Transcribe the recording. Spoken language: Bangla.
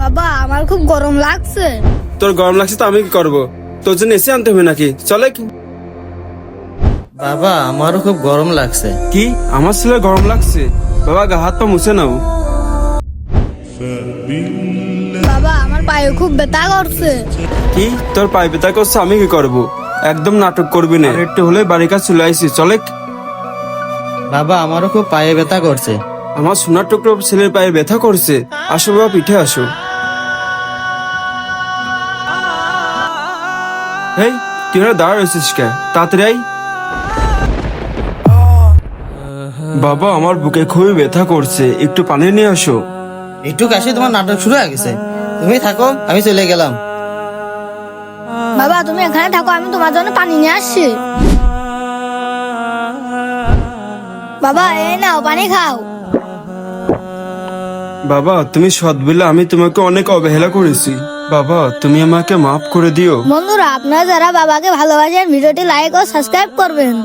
বাবা আমার খুব গরম লাগছে। তোর গরম লাগছে তো আমি কি করবো? তোর জন্য এসে আনতে হবে নাকি? চলে বাবা আমারও খুব গরম লাগছে। কি আমার ছেলে গরম লাগছে? বাবা গা হাত পা মুছে নাও। বাবা আমার পায়ে খুব ব্যথা করছে। কি তোর পায়ে ব্যথা করছে? আমি কি করবো? একদম নাটক করবি না, একটু হলে বাড়ির কাছে চলে আইসি। চলে বাবা আমারও খুব পায়ে ব্যথা করছে। আমার সোনার টুকরো ছেলের পায়ে ব্যথা করছে। আসো বাবা, পিঠে আসো। হেই তুই ওরা দাঁড়া রয়েছিস কে? তাড়াতাড়ি আই। বাবা আমার বুকে খুবই ব্যথা করছে, একটু পানি নিয়ে আসো। একটু কাশি তোমার নাটক শুরু হয়ে গেছে। তুমি থাকো, আমি চলে গেলাম। বাবা তুমি এখানে থাকো, আমি তোমার জন্য পানি নিয়ে আসছি। বাবা এই নাও পানি খাও। বাবা তুমি সৎ বলে আমি তোমাকে অনেক অবহেলা করেছি। বাবা তুমি আমাকে মাফ করে দিও। বন্ধুরা আপনারা যারা বাবাকে ভালোবাসেন ভিডিওটি লাইক ও সাবস্ক্রাইব করবেন।